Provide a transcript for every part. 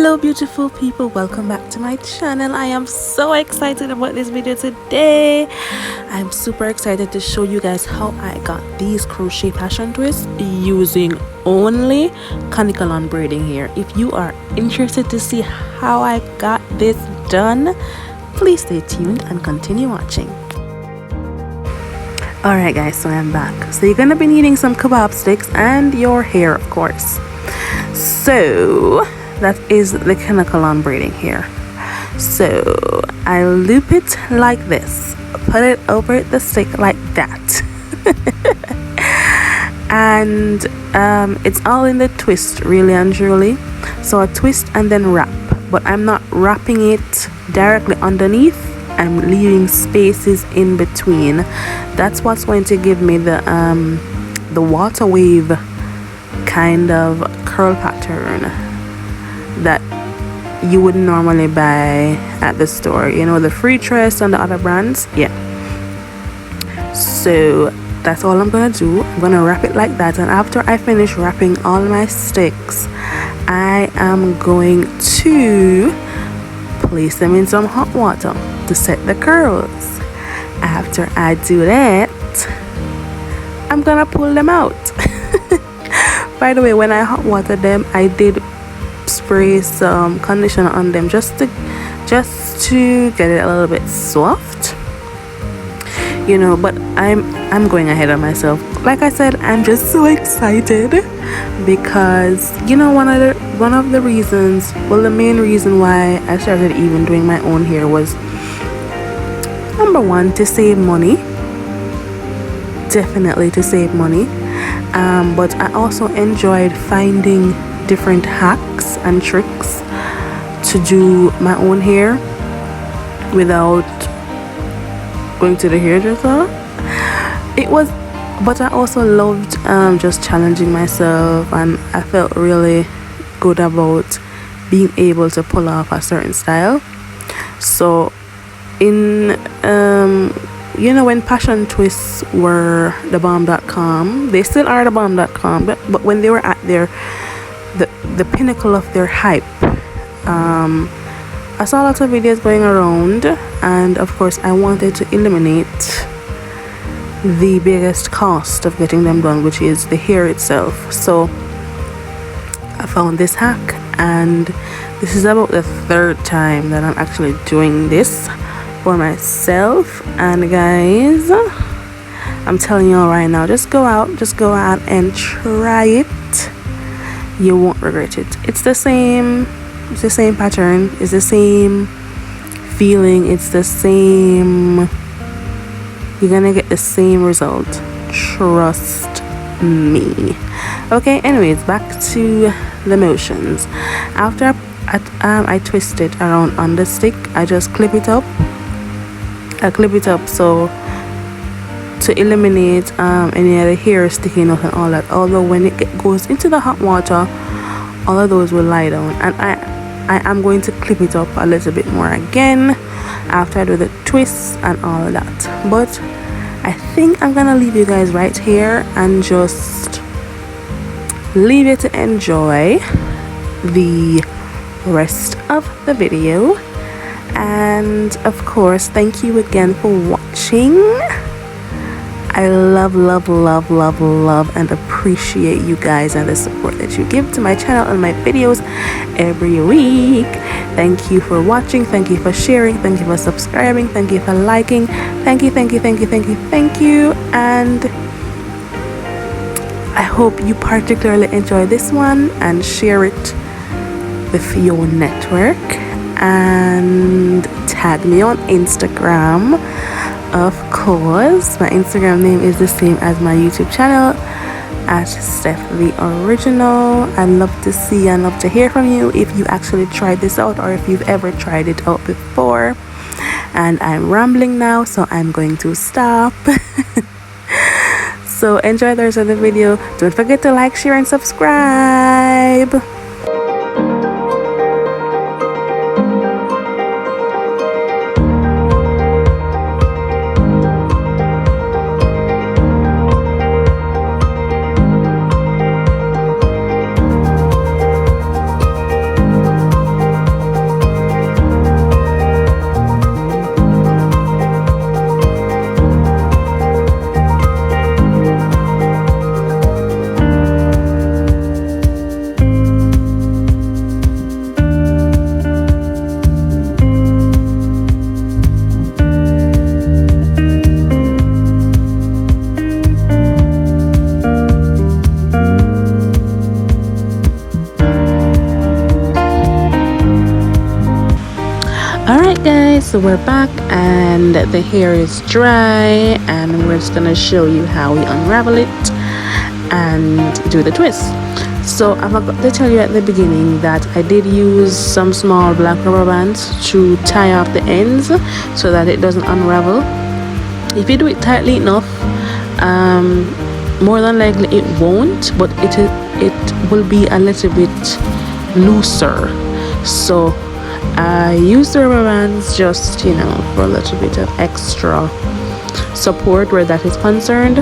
Hello beautiful people, welcome back to my channel. I am so excited about this video today. I'm super excited to show you guys how I got these crochet passion twists using only kanekalon braiding here. If you are interested to see how I got this done, please stay tuned and continue watching. Alright guys, so I'm back. So you're gonna be needing some kebab sticks and your hair, of course. So that is the kanekalon braiding here. So I loop it like this, put it over the stick like that. And it's all in the twist, really and truly. So I twist and then wrap, but I'm not wrapping it directly underneath. I'm leaving spaces in between. That's what's going to give me the water wave kind of curl pattern that you would normally buy at the store, you know, the Free Tress and the other brands. Yeah, so that's all I'm gonna do. I'm gonna wrap it like that, and after I finish wrapping all my sticks, I am going to place them in some hot water to set the curls. After I do that, I'm gonna pull them out. By the way, when I hot watered them, I did spray some conditioner on them just to get it a little bit soft, you know. But I'm going ahead of myself. Like I said, I'm just so excited because, you know, one of the reasons, well, the main reason why I started even doing my own hair was, number one, to save money. Definitely to save money. But I also enjoyed finding different hacks and tricks to do my own hair without going to the hairdresser. But I also loved just challenging myself, and I felt really good about being able to pull off a certain style. So in you know, when passion twists were the bomb.com, they still are the bomb.com, but when they were at the pinnacle of their hype, I saw lots of videos going around, and of course I wanted to eliminate the biggest cost of getting them done, which is the hair itself. So I found this hack, and this is about the third time that I'm actually doing this for myself. And guys, I'm telling you all right now, just go out and try it. You won't regret it. It's the same pattern, it's the same feeling, it's the same, you're gonna get the same result, trust me. Okay, anyways, back to the motions. After I twist it around on the stick, I just clip it up. So to eliminate any other hair sticking out and all that. Although when it goes into the hot water, all of those will lie down, and I am going to clip it up a little bit more again after I do the twists and all of that. But I think I'm gonna leave you guys right here and just leave you to enjoy the rest of the video. And of course, thank you again for watching. I love and appreciate you guys and the support that you give to my channel and my videos every week. Thank you for watching, thank you for sharing, thank you for subscribing, thank you for liking, thank you. And I hope you particularly enjoy this one and share it with your network, and tag me on Instagram. Of course, my Instagram name is the same as my YouTube channel, at Steph the Original. I'd love to see and love to hear from you if you actually tried this out, or if you've ever tried it out before. And I'm rambling now, so I'm going to stop. So enjoy the rest of the video. Don't forget to like, share, and subscribe. Alright guys, so we're back and the hair is dry, and we're just gonna show you how we unravel it and do the twist. So I forgot to tell you at the beginning that I did use some small black rubber bands to tie up the ends so that it doesn't unravel. If you do it tightly enough, more than likely it won't, but it will be a little bit looser. So I use the rubber bands just, you know, for a little bit of extra support where that is concerned.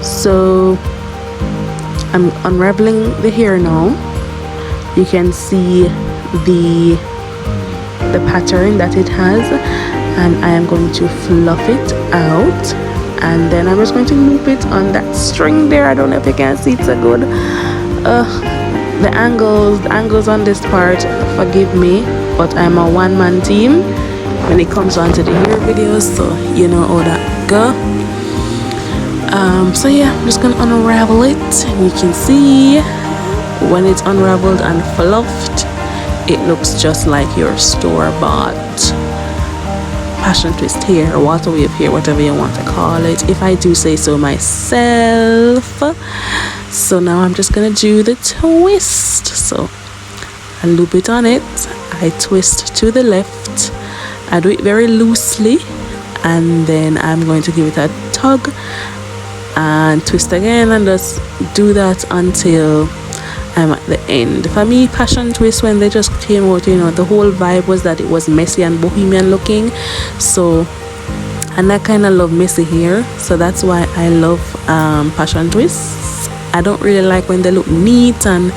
So I'm unraveling the hair now. You can see the pattern that it has, and I am going to fluff it out, and then I'm just going to loop it on that string there. I don't know if you can see it so good. The angles on this part, forgive me, but I'm a one-man team when it comes on to the hair videos, so you know how that go. So yeah, I'm just gonna unravel it, and you can see when it's unraveled and fluffed, it looks just like your store-bought passion twist hair, water wave hair, whatever you want to call it, if I do say so myself. So now I'm just gonna do the twist. So I loop it on it, I twist to the left, I do it very loosely, and then I'm going to give it a tug and twist again, and just do that until I'm at the end. For me, passion twist, when they just came out, you know, the whole vibe was that it was messy and bohemian looking. So, and I kind of love messy hair, so that's why I love passion twists. I don't really like when they look neat and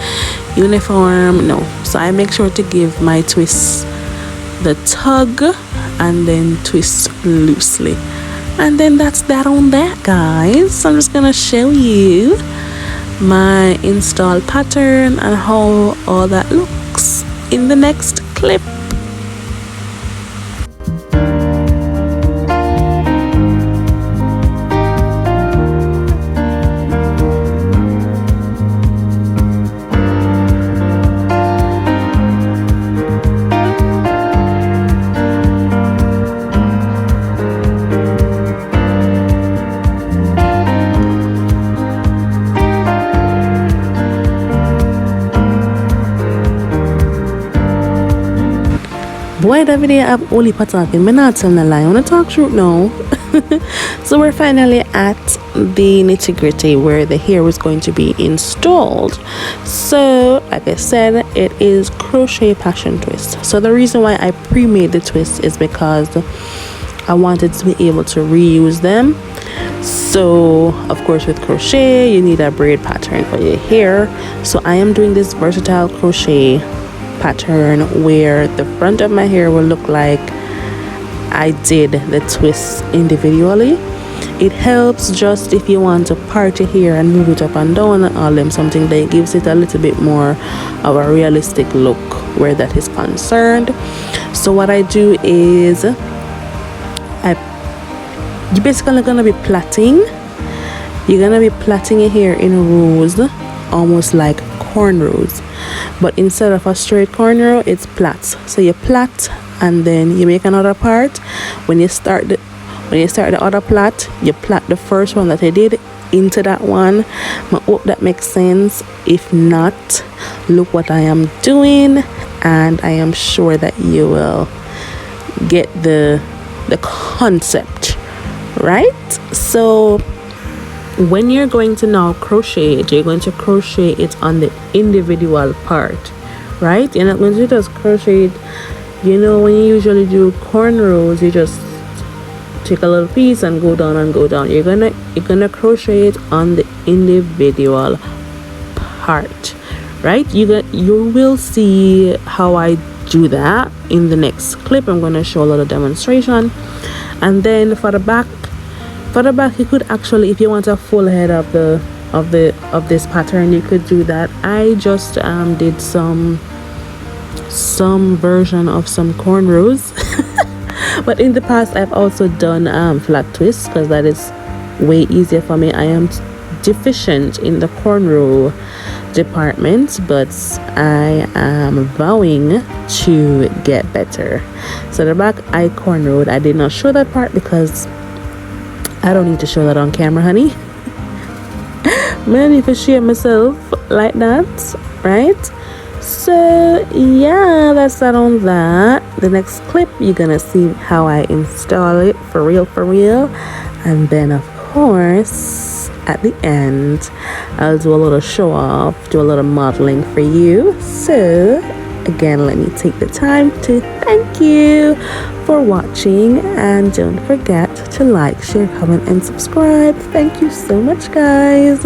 uniform, no. So I make sure to give my twists the tug and then twist loosely. And then that's that on that, guys. So I'm just gonna show you my install pattern and how all that looks in the next clip. Boy, that video I have only talking. I'm not telling a lie. I want to talk truth now. So we're finally at the nitty-gritty where the hair is going to be installed. So like I said, it is crochet passion twist. So the reason why I pre-made the twist is because I wanted to be able to reuse them. So of course with crochet you need a braid pattern for your hair. So I am doing this versatile crochet pattern where the front of my hair will look like I did the twists individually. It helps just if you want to part your hair and move it up and down and all them, something that gives it a little bit more of a realistic look where that is concerned. So what I do is you're basically gonna be plaiting. You're gonna be plaiting your hair in rows, almost like cornrows, but instead of a straight cornrow, it's plaits. So you plait and then you make another part. When you start the other plait, you plait the first one that I did into that one. I hope that makes sense. If not, look what I am doing, and I am sure that you will get the concept, right? So when you're going to now crochet it, you're going to crochet it on the individual part, right? You're not going to just crochet it, you know, when you usually do cornrows, you just take a little piece and go down and go down. You're gonna crochet it on the individual part, right? You will see how I do that in the next clip. I'm gonna show a little demonstration. And then for the back, you could actually, if you want a full head of this pattern, you could do that. I just did some version of some cornrows. But in the past I've also done flat twists because that is way easier for me. I am deficient in the cornrow department, but I am vowing to get better. So the back I cornrowed, I did not show that part because I don't need to show that on camera, honey. I need to share myself like that, right? So yeah, that's that on that. The next clip, you're gonna see how I install it for real, and then of course at the end I'll do a little show off, do a little modeling for you. So again, let me take the time to thank you for watching, and don't forget to like, share, comment, and subscribe. Thank you so much, guys.